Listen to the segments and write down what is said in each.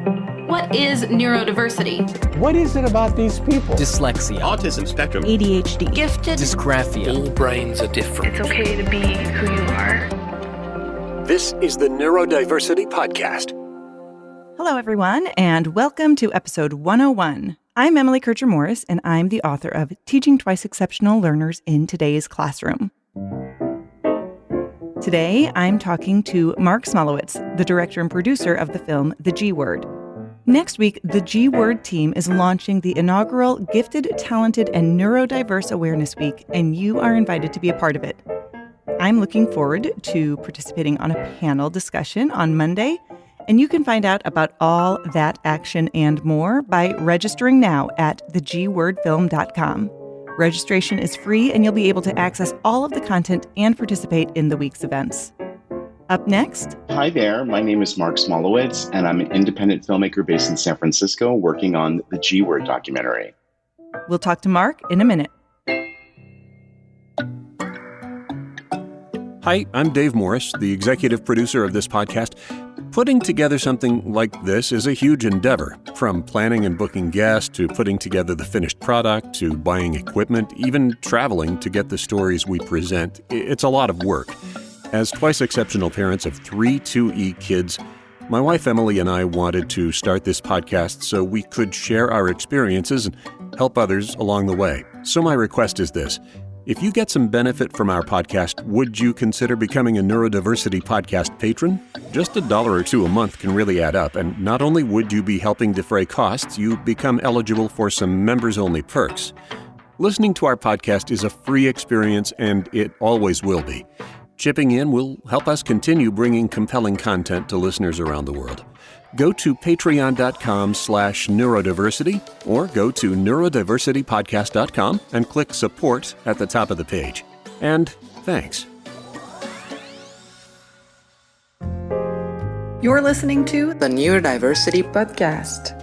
What is neurodiversity? What is it about these people? Dyslexia. Autism spectrum. ADHD. Gifted. Dysgraphia. All brains are different. It's okay to be who you are. This is the Neurodiversity Podcast. Hello, everyone, and welcome to episode 101. I'm Emily Kircher-Morris, and I'm the author of Teaching Twice Exceptional Learners in Today's Classroom. Today, I'm talking to Marc Smolowitz, the director and producer of the film The G Word. Next week, the G Word team is launching the inaugural Gifted, Talented, and Neurodiverse Awareness Week, and you are invited to be a part of it. I'm looking forward to participating on a panel discussion on Monday, and you can find out about all that action and more by registering now at thegwordfilm.com. Registration is free, and you'll be able to access all of the content and participate in the week's events. Up next. Hi there, my name is Marc Smolowitz, and I'm an independent filmmaker based in San Francisco working on the G Word documentary. We'll talk to Marc in a minute. Hi, I'm Dave Morris, the executive producer of this podcast. Putting together something like this is a huge endeavor, from planning and booking guests to putting together the finished product to buying equipment, even traveling to get the stories we present. It's a lot of work. As twice exceptional parents of 3 2E kids, my wife Emily and I wanted to start this podcast so we could share our experiences and help others along the way. So my request is this. If you get some benefit from our podcast, would you consider becoming a Neurodiversity podcast patron? Just $1 or $2 a month can really add up, and not only would you be helping defray costs, you become eligible for some members-only perks. Listening to our podcast is a free experience, and it always will be. Chipping in will help us continue bringing compelling content to listeners around the world. Go to patreon.com/neurodiversity or go to neurodiversitypodcast.com and click support at the top of the page. And thanks. You're listening to The Neurodiversity Podcast.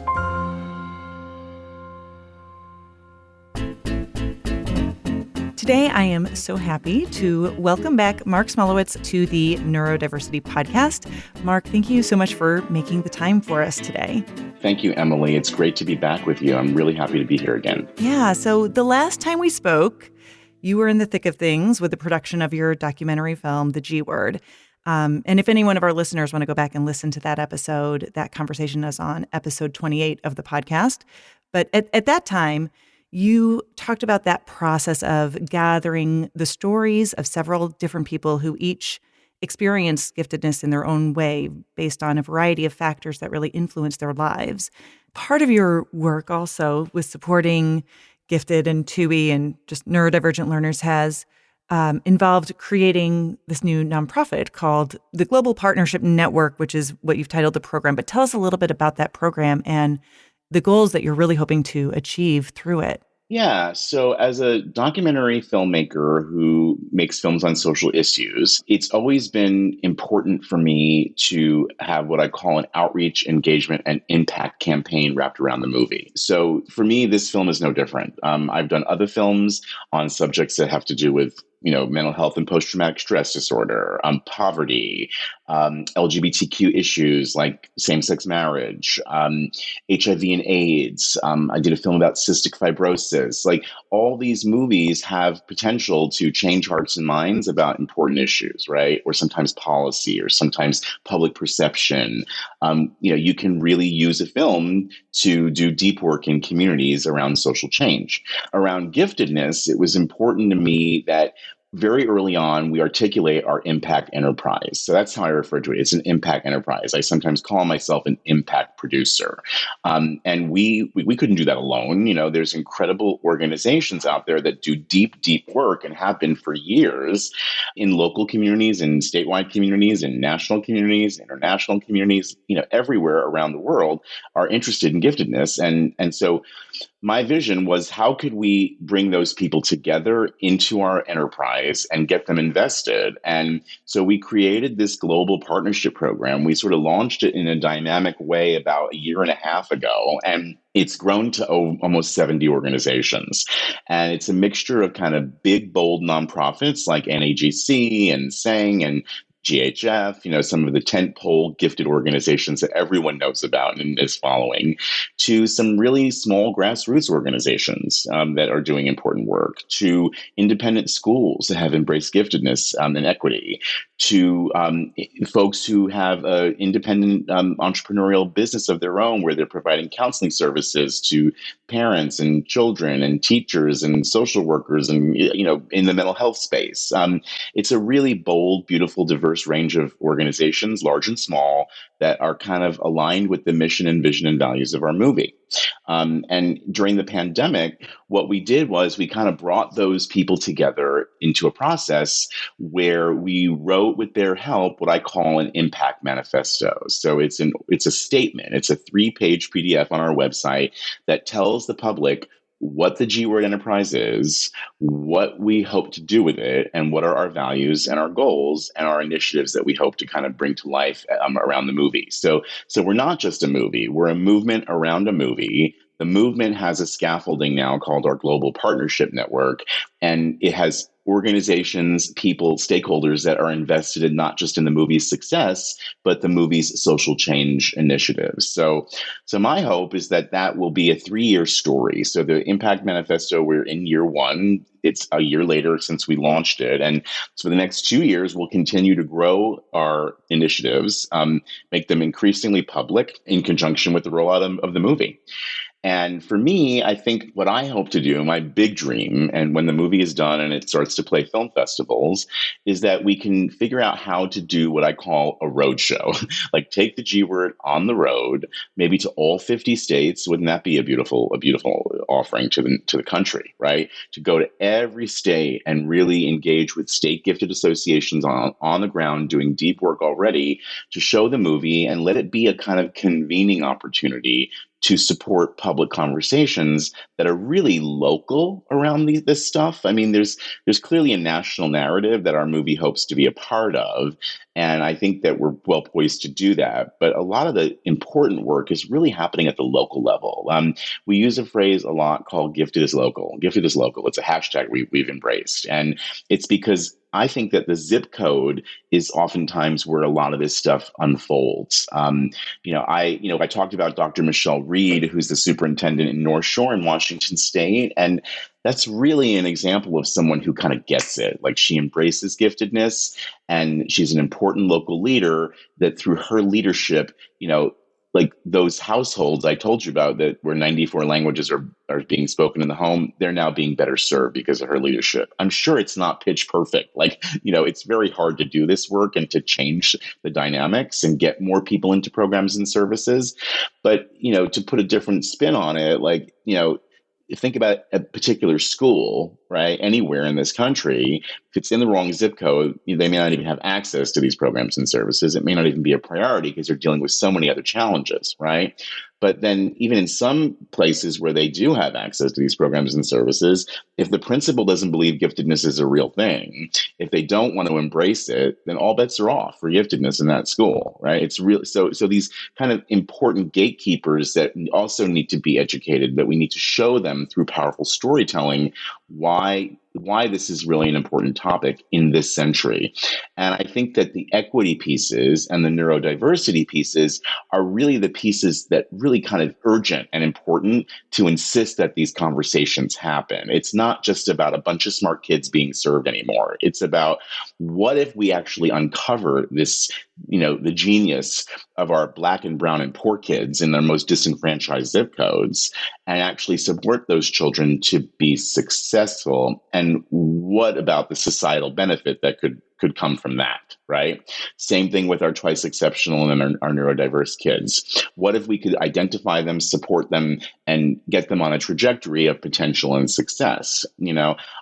Today, I am so happy to welcome back Marc Smolowitz to the Neurodiversity Podcast. Marc, thank you so much for making the time for us today. Thank you, Emily. It's great to be back with you. I'm really happy to be here again. Yeah, so the last time we spoke, you were in the thick of things with the production of your documentary film, The G Word. And if any one of our listeners want to go back and listen to that episode, that conversation is on episode 28 of the podcast. But at that time, you talked about that process of gathering the stories of several different people who each experience giftedness in their own way based on a variety of factors that really influence their lives. Part of your work also with supporting gifted and 2E and just neurodivergent learners has involved creating this new nonprofit called the Global Partnership Network, which is what you've titled the program. But tell us a little bit about that program and the goals that you're really hoping to achieve through it. Yeah, so as a documentary filmmaker who makes films on social issues, it's always been important for me to have what I call an outreach, engagement, and impact campaign wrapped around the movie. So for me, this film is no different. I've done other films on subjects that have to do with mental health and post-traumatic stress disorder, poverty, LGBTQ issues like same-sex marriage, HIV and AIDS. I did a film about cystic fibrosis. Like all these movies have potential to change hearts and minds about important issues, right? Or sometimes policy or sometimes public perception. You can really use a film to do deep work in communities around social change. Around giftedness, it was important to me that very early on, we articulate our impact enterprise. So that's how I refer to it. It's an impact enterprise. I sometimes call myself an impact producer. And we couldn't do that alone. There's incredible organizations out there that do deep, deep work and have been for years in local communities, in statewide communities, in national communities, international communities, everywhere around the world are interested in giftedness. And so my vision was, how could we bring those people together into our enterprise and get them invested? And so we created this global partnership program. We sort of launched it in a dynamic way about a year and a half ago, and it's grown to almost 70 organizations. And it's a mixture of kind of big, bold nonprofits like NAGC and SANG and GHF, some of the tentpole gifted organizations that everyone knows about and is following, to some really small grassroots organizations that are doing important work, to independent schools that have embraced giftedness and equity, to folks who have an independent entrepreneurial business of their own where they're providing counseling services to parents and children and teachers and social workers and, in the mental health space. It's a really bold, beautiful, diverse range of organizations, large and small, that are kind of aligned with the mission and vision and values of our movie. And during the pandemic, what we did was we kind of brought those people together into a process where we wrote with their help what I call an Impact Manifesto. So it's a statement. It's a 3-page PDF on our website that tells the public what the G-Word Enterprise is, what we hope to do with it, and what are our values and our goals and our initiatives that we hope to kind of bring to life around the movie. So we're not just a movie. We're a movement around a movie. The movement has a scaffolding now called our Global Partnership Network, and it has organizations, people, stakeholders that are invested in not just in the movie's success, but the movie's social change initiatives. So my hope is that will be a 3-year story. So the Impact Manifesto, we're in year 1. It's a year later since we launched it. And so for the next 2 years, we'll continue to grow our initiatives, make them increasingly public in conjunction with the rollout of the movie. And for me, I think what I hope to do, my big dream, and when the movie is done and it starts to play film festivals, is that we can figure out how to do what I call a road show. Like take the G word on the road, maybe to all 50 states. Wouldn't that be a beautiful offering to the country, right? To go to every state and really engage with state gifted associations on the ground, doing deep work already, to show the movie and let it be a kind of convening opportunity to support public conversations that are really local around this stuff. I mean, there's clearly a national narrative that our movie hopes to be a part of, and I think that we're well poised to do that. But a lot of the important work is really happening at the local level. We use a phrase a lot called "gifted is local." Gifted is local. It's a hashtag we've embraced, and it's because I think that the zip code is oftentimes where a lot of this stuff unfolds. I talked about Dr. Michelle Reed, who's the superintendent in North Shore in Washington State, and that's really an example of someone who kind of gets it. Like she embraces giftedness, and she's an important local leader that through her leadership, like those households I told you about that where 94 languages are being spoken in the home, they're now being better served because of her leadership. I'm sure it's not pitch perfect. It's very hard to do this work and to change the dynamics and get more people into programs and services. But, to put a different spin on it, think about a particular school, right? Anywhere in this country, if it's in the wrong zip code, they may not even have access to these programs and services. It may not even be a priority because they're dealing with so many other challenges, right? But then even in some places where they do have access to these programs and services, if the principal doesn't believe giftedness is a real thing, if they don't want to embrace it, then all bets are off for giftedness in that school, right? It's real. So these kind of important gatekeepers that also need to be educated, that we need to show them through powerful storytelling why this is really an important topic in this century. And I think that the equity pieces and the neurodiversity pieces are really the pieces that really kind of urgent and important to insist that these conversations happen. It's not just about a bunch of smart kids being served anymore. It's about what if we actually uncover this, the genius of our Black and brown and poor kids in their most disenfranchised zip codes and actually support those children to be successful. And what about the societal benefit that could come from that, right? Same thing with our twice exceptional and our neurodiverse kids. What if we could identify them, support them, and get them on a trajectory of potential and success?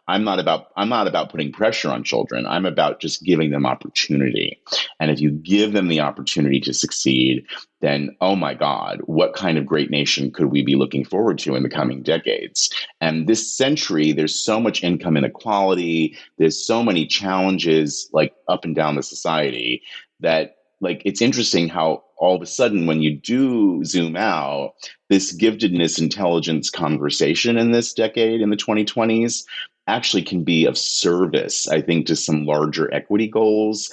I'm not about putting pressure on children. I'm about just giving them opportunity. And if you give them the opportunity to succeed, then, oh my God, what kind of great nation could we be looking forward to in the coming decades? And this century, there's so much income inequality. There's so many challenges up and down the society that it's interesting how all of a sudden when you do zoom out, this giftedness intelligence conversation in this decade, in the 2020s, actually can be of service, I think, to some larger equity goals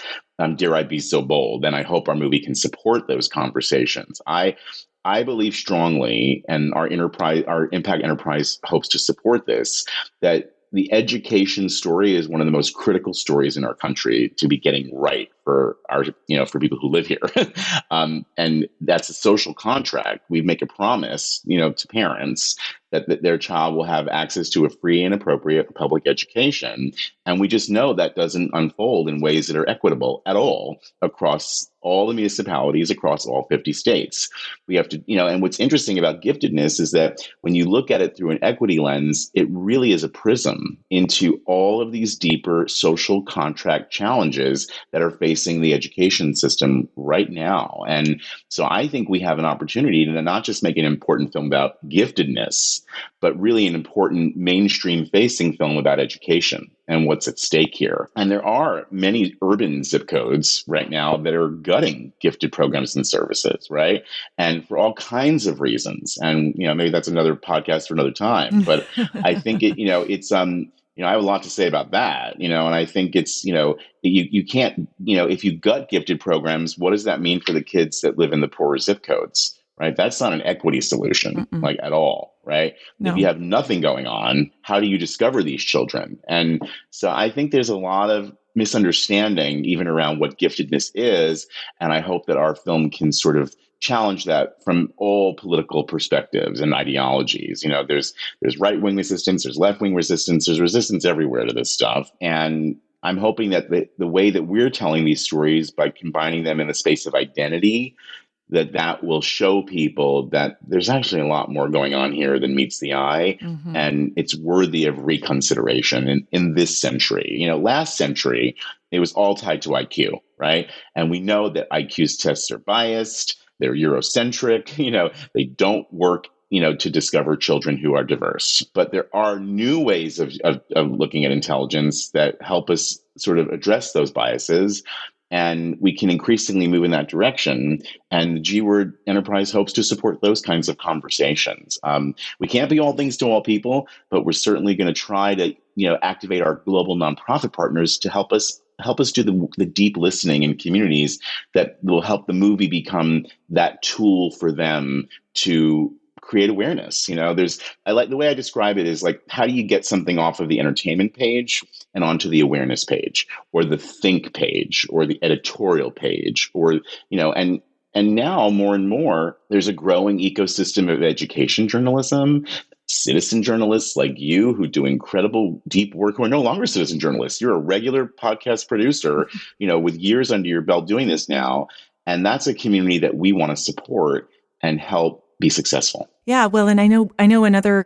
dare I be so bold, and I hope our movie can support those conversations. I believe strongly, and our Impact Enterprise hopes to support this, that the education story is one of the most critical stories in our country to be getting right for for people who live here. And that's a social contract. We make a promise, to parents that their child will have access to a free and appropriate public education. And we just know that doesn't unfold in ways that are equitable at all across all the municipalities across all 50 states. We have to, and what's interesting about giftedness is that when you look at it through an equity lens, it really is a prism into all of these deeper social contract challenges that are facing the education system right now. And so I think we have an opportunity to not just make an important film about giftedness, but really an important mainstream facing film about education and what's at stake here. And there are many urban zip codes right now that are gutting gifted programs and services, right? And for all kinds of reasons. And, maybe that's another podcast for another time. But I think it's I have a lot to say about that, and I think it's, you can't, if you gut gifted programs, what does that mean for the kids that live in the poorer zip codes? Right? That's not an equity solution, like at all, right? No. If you have nothing going on, how do you discover these children? And so I think there's a lot of misunderstanding even around what giftedness is. And I hope that our film can sort of challenge that from all political perspectives and ideologies. There's right-wing resistance, there's left-wing resistance, there's resistance everywhere to this stuff. And I'm hoping that the way that we're telling these stories, by combining them in the space of identity, that will show people that there's actually a lot more going on here than meets the eye. Mm-hmm. And it's worthy of reconsideration in this century. Last century, it was all tied to IQ, right? And we know that IQ's tests are biased, they're Eurocentric, they don't work, to discover children who are diverse. But there are new ways of looking at intelligence that help us sort of address those biases. And we can increasingly move in that direction. And the G-Word Enterprise hopes to support those kinds of conversations. We can't be all things to all people, but we're certainly going to try to, activate our global nonprofit partners to help us do the deep listening in communities that will help the movie become that tool for them to create awareness. I like the way I describe it is like, how do you get something off of the entertainment page and onto the awareness page, or the think page, or the editorial page, or, and now more and more, there's a growing ecosystem of education journalism, citizen journalists like you who do incredible deep work, who are no longer citizen journalists. You're a regular podcast producer, with years under your belt doing this now. And that's a community that we want to support and help be successful. Yeah, well, and I know another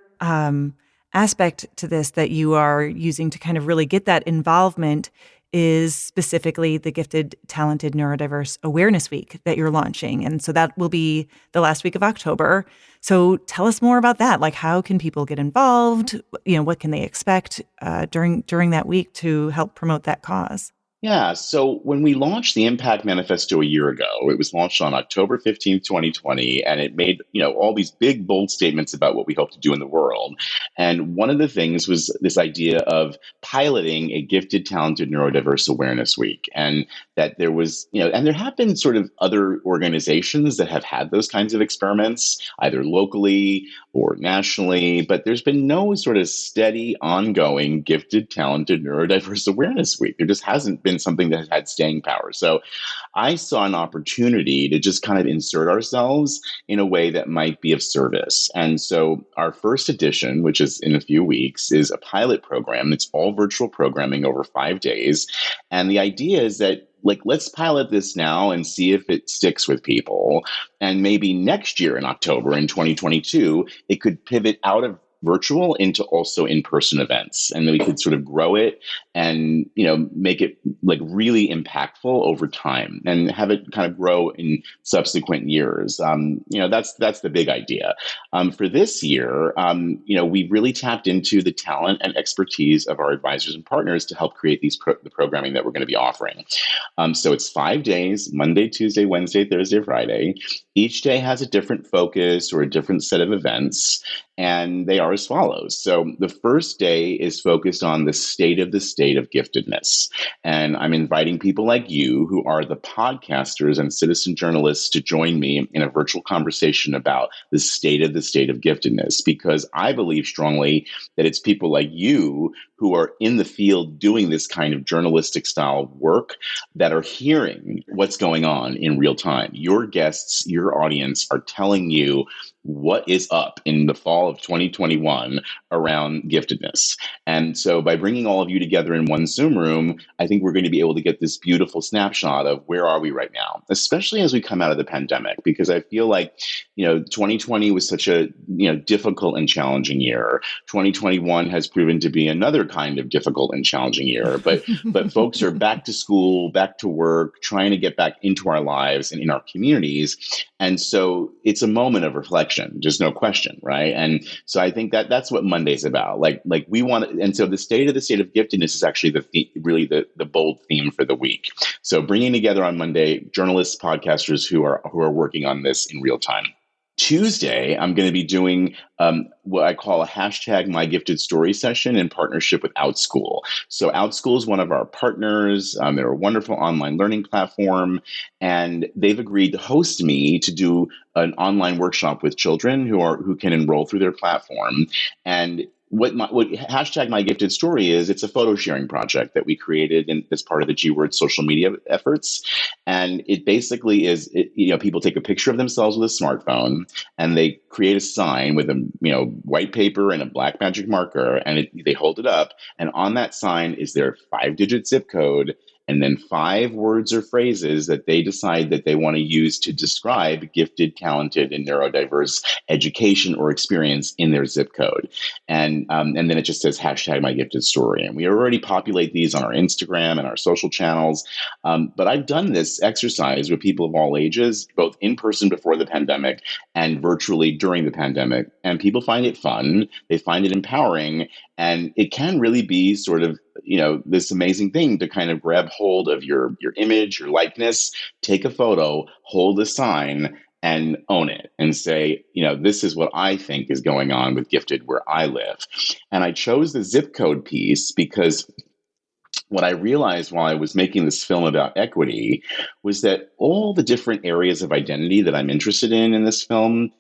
aspect to this that you are using to kind of really get that involvement is specifically the Gifted, Talented, Neurodiverse Awareness Week that you're launching. And so that will be the last week of October. So tell us more about that. Like, how can people get involved? What can they expect during that week to help promote that cause? Yeah. So when we launched the Impact Manifesto a year ago, it was launched on October 15th, 2020, and it made, all these big, bold statements about what we hope to do in the world. And one of the things was this idea of piloting a Gifted, Talented, Neurodiverse Awareness Week. And that there was, and there have been sort of other organizations that have had those kinds of experiments, either locally or nationally, but there's been no sort of steady, ongoing Gifted, Talented, Neurodiverse Awareness Week. There just hasn't been something that has had staying power. So I saw an opportunity to just kind of insert ourselves in a way that might be of service. And so our first edition, which is in a few weeks, is a pilot program. It's all virtual programming over 5 days. And the idea is that, let's pilot this now and see if it sticks with people. And maybe next year in October in 2022, it could pivot out of virtual into also in-person events. And then we could sort of grow it and, make it really impactful over time and have it kind of grow in subsequent years. That's the big idea. For this year, we've really tapped into the talent and expertise of our advisors and partners to help create the programming that we're going to be offering. So it's 5 days, Monday, Tuesday, Wednesday, Thursday, Friday. Each day has a different focus or a different set of events. And they are as follows. So the first day is focused on the state of giftedness. And I'm inviting people like you who are the podcasters and citizen journalists to join me in a virtual conversation about the state of giftedness, because I believe strongly that it's people like you who are in the field doing this kind of journalistic style work that are hearing what's going on in real time. Your guests, your audience are telling you what is up in the fall of 2021 around giftedness. And so by bringing all of you together in one Zoom room, I think we're going to be able to get this beautiful snapshot of where are we right now, especially as we come out of the pandemic, because I feel like, 2020 was such a, difficult and challenging year. 2021 has proven to be another kind of difficult and challenging year, but folks are back to school, back to work, trying to get back into our lives and in our communities. And so it's a moment of reflection, just no question, right? And so I think that's what Monday's about. Like we want, and so the state of giftedness is actually the bold theme for the week. So bringing together on Monday journalists, podcasters who are working on this in real time. Tuesday, I'm going to be doing what I call a #MyGiftedStory session in partnership with OutSchool. So OutSchool is one of our partners. They're a wonderful online learning platform, and they've agreed to host me to do an online workshop with children who can enroll through their platform. And what #MyGiftedStory is, it's a photo sharing project that we created as part of the G-Word social media efforts. And it basically is, people take a picture of themselves with a smartphone and they create a sign with a, white paper and a black magic marker, and they hold it up. And on that sign is their 5-digit zip code, and then 5 words or phrases that they decide that they want to use to describe gifted, talented, and neurodiverse education or experience in their zip code. And then it just says #MyGiftedStory. And we already populate these on our Instagram and our social channels. But I've done this exercise with people of all ages, both in person before the pandemic and virtually during the pandemic. And people find it fun. They find it empowering. And it can really be sort of, this amazing thing to kind of grab hold of your image, your likeness, take a photo, hold a sign, and own it and say, this is what I think is going on with Gifted where I live. And I chose the zip code piece because what I realized while I was making this film about equity was that all the different areas of identity that I'm interested in this film,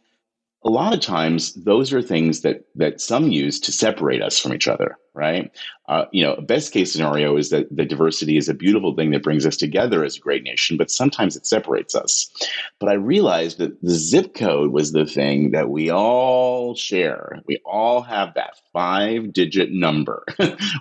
a lot of times those are things that some use to separate us from each other, right? A best case scenario is that the diversity is a beautiful thing that brings us together as a great nation, but sometimes it separates us. But I realized that the zip code was the thing that we all share. We all have that 5-digit number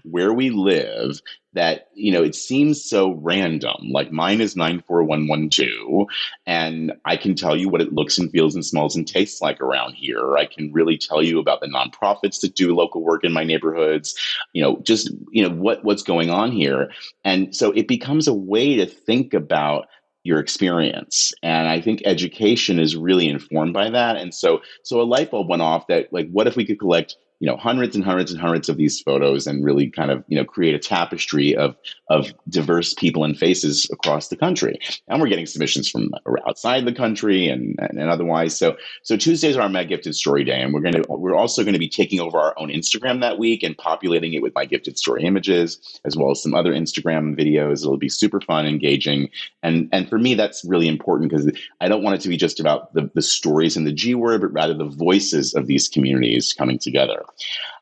where we live that, it seems so random. Like mine is 94112, and I can tell you what it looks and feels and smells and tastes like around here. I can really tell you about the nonprofits that do local work in my neighborhoods, what's going on here. And so it becomes a way to think about your experience. And I think education is really informed by that. And so a light bulb went off that, like, what if we could collect hundreds and hundreds and hundreds of these photos and really kind of, create a tapestry of diverse people and faces across the country. And we're getting submissions from outside the country and otherwise. So Tuesdays are our My Gifted Story Day. And we're also going to be taking over our own Instagram that week and populating it with My Gifted Story images, as well as some other Instagram videos. It'll be super fun, engaging. And for me, that's really important because I don't want it to be just about the stories in the G word, but rather the voices of these communities coming together.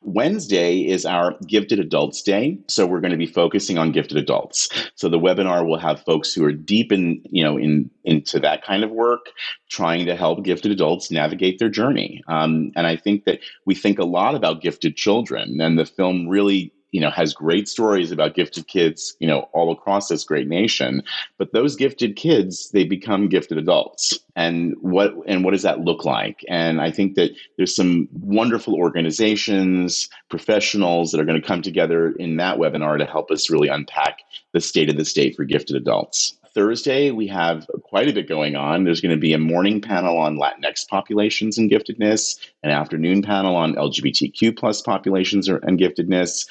Wednesday is our Gifted Adults Day. So we're going to be focusing on gifted adults. So the webinar will have folks who are deep into that kind of work, trying to help gifted adults navigate their journey. And I think that we think a lot about gifted children, and the film really has great stories about gifted kids, all across this great nation. But those gifted kids, they become gifted adults. And what does that look like? And I think that there's some wonderful organizations, professionals that are going to come together in that webinar to help us really unpack the state of the state for gifted adults. Thursday, we have quite a bit going on. There's going to be a morning panel on Latinx populations and giftedness, an afternoon panel on LGBTQ plus populations and giftedness.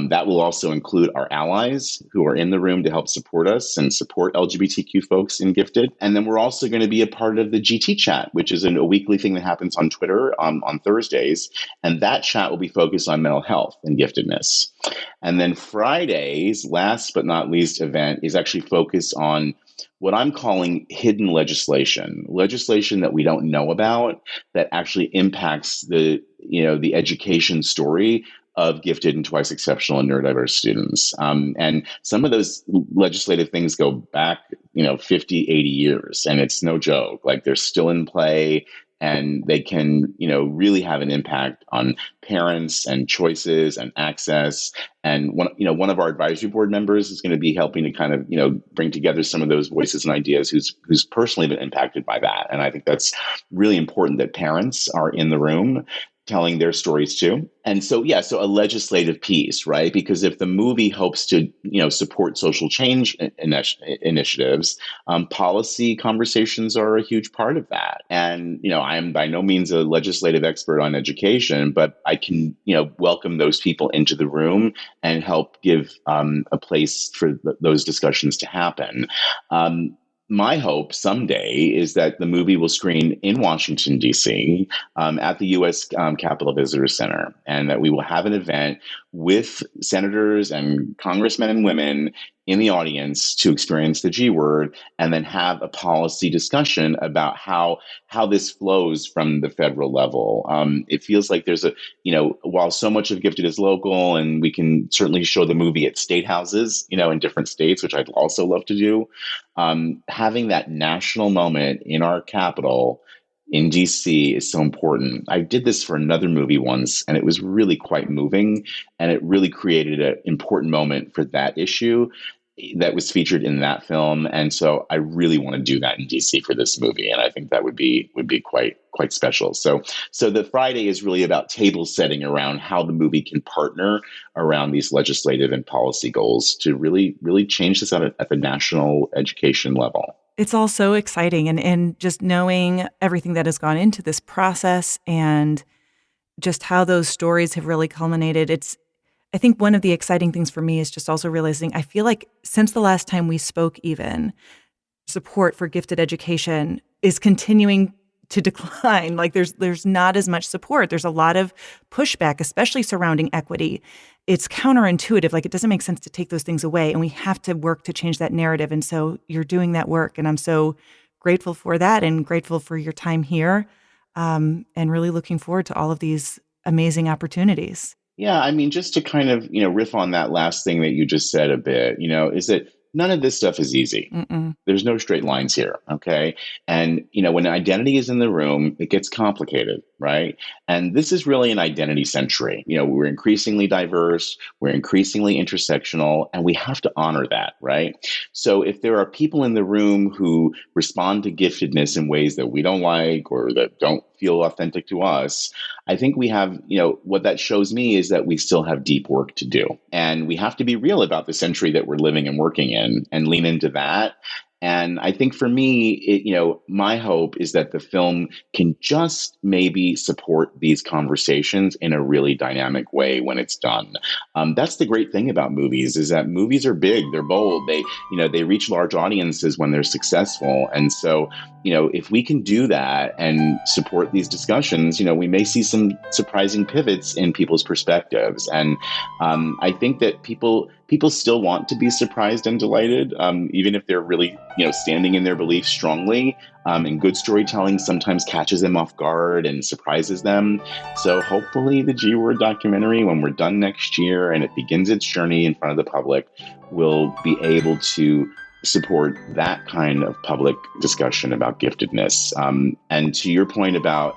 That will also include our allies who are in the room to help support us and support LGBTQ folks in gifted. And then we're also going to be a part of the GT chat, which is a weekly thing that happens on Twitter on Thursdays. And that chat will be focused on mental health and giftedness. And then Friday's last but not least event is actually focused on what I'm calling hidden legislation that we don't know about that actually impacts the education story of gifted and twice exceptional and neurodiverse students. And some of those legislative things go back, 50, 80 years, and it's no joke. Like, they're still in play, and they can, really have an impact on parents and choices and access. And one of our advisory board members is going to be helping to kind of, bring together some of those voices and ideas who's personally been impacted by that. And I think that's really important that parents are in the room telling their stories too. And so a legislative piece, right? Because if the movie hopes to, support social change initiatives, policy conversations are a huge part of that. And, I am by no means a legislative expert on education, but I can, welcome those people into the room and help give a place for those discussions to happen. My hope someday is that the movie will screen in Washington, D.C. At the U.S. Capitol Visitor Center, and that we will have an event with senators and congressmen and women in the audience to experience the G word, and then have a policy discussion about how this flows from the federal level. It feels like there's while so much of Gifted is local, and we can certainly show the movie at state houses, in different states, which I'd also love to do, having that national moment in our capital in DC is so important. I did this for another movie once, and it was really quite moving, and it really created an important moment for that issue that was featured in that film. And so I really want to do that in DC for this movie. And I think that would be quite special. So the Friday is really about table setting around how the movie can partner around these legislative and policy goals to really, really change this at the national education level. It's all so exciting. And just knowing everything that has gone into this process and just how those stories have really culminated. I think one of the exciting things for me is just also realizing I feel like since the last time we spoke, even support for gifted education is continuing to decline. Like there's not as much support. There's a lot of pushback, especially surrounding equity. It's counterintuitive. Like, it doesn't make sense to take those things away, and we have to work to change that narrative. And so you're doing that work, and I'm so grateful for that and grateful for your time here, and really looking forward to all of these amazing opportunities. Yeah, I mean, just to kind of, riff on that last thing that you just said a bit, is that none of this stuff is easy. Mm-mm. There's no straight lines here, okay? And, when identity is in the room, it gets complicated, right? And this is really an identity century. We're increasingly diverse, we're increasingly intersectional, and we have to honor that, right? So if there are people in the room who respond to giftedness in ways that we don't like or that don't feel authentic to us, I think we have, what that shows me is that we still have deep work to do. And we have to be real about the century that we're living and working in and lean into that. And I think for me, my hope is that the film can just maybe support these conversations in a really dynamic way when it's done. That's the great thing about movies, is that movies are big, they're bold, they reach large audiences when they're successful. And so, if we can do that and support these discussions, we may see some surprising pivots in people's perspectives. And I think that people still want to be surprised and delighted, even if they're really, standing in their beliefs strongly. And good storytelling sometimes catches them off guard and surprises them. So hopefully the G Word documentary, when we're done next year and it begins its journey in front of the public, will be able to support that kind of public discussion about giftedness. And to your point about,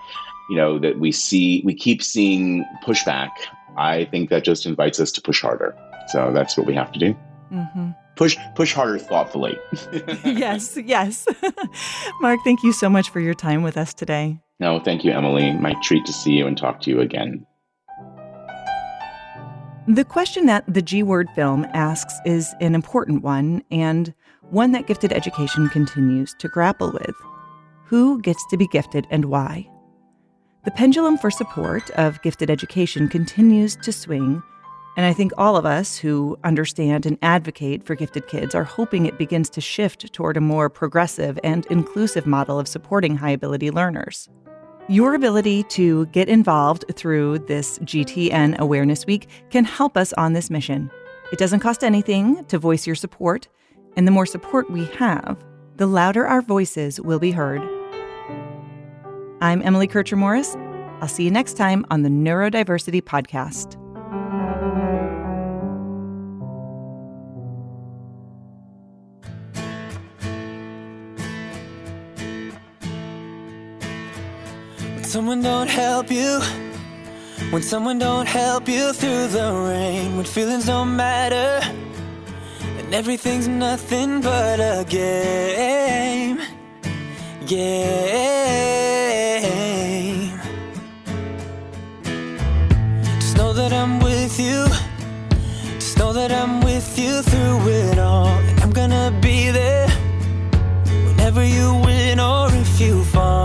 that we keep seeing pushback, I think that just invites us to push harder. So that's what we have to do. Mm-hmm. Push harder thoughtfully. Yes. Marc, thank you so much for your time with us today. No, thank you, Emily. My treat to see you and talk to you again. The question that the G Word film asks is an important one, and one that gifted education continues to grapple with. Who gets to be gifted and why? The pendulum for support of gifted education continues to swing, and I think all of us who understand and advocate for gifted kids are hoping it begins to shift toward a more progressive and inclusive model of supporting high-ability learners. Your ability to get involved through this GTN Awareness Week can help us on this mission. It doesn't cost anything to voice your support, and the more support we have, the louder our voices will be heard. I'm Emily Kircher-Morris. I'll see you next time on the Neurodiversity Podcast. Someone don't help you, when someone don't help you through the rain, when feelings don't matter, and everything's nothing but a game. Just know that I'm with you, just know that I'm with you through it all, and I'm gonna be there whenever you win or if you fall.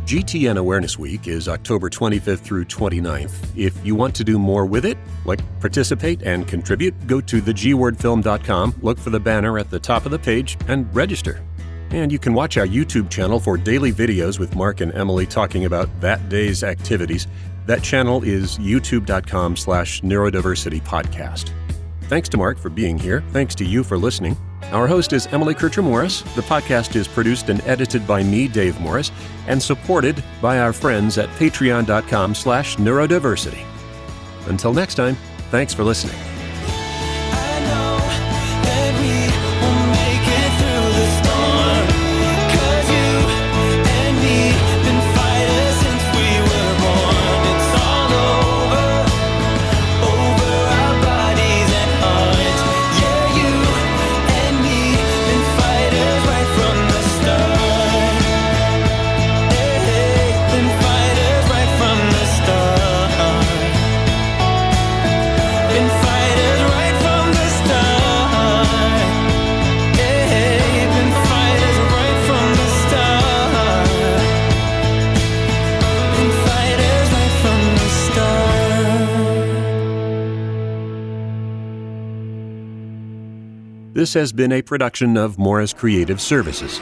GTN Awareness Week is October 25th through 29th. If you want to do more with it, like participate and contribute, go to thegwordfilm.com, look for the banner at the top of the page, and register. And you can watch our YouTube channel for daily videos with Mark and Emily talking about that day's activities. That channel is youtube.com/neurodiversity podcast. Thanks to Mark for being here. Thanks to you for listening. Our host is Emily Kircher-Morris. The podcast is produced and edited by me, Dave Morris, and supported by our friends at patreon.com/neurodiversity. Until next time, thanks for listening. This has been a production of Morris Creative Services.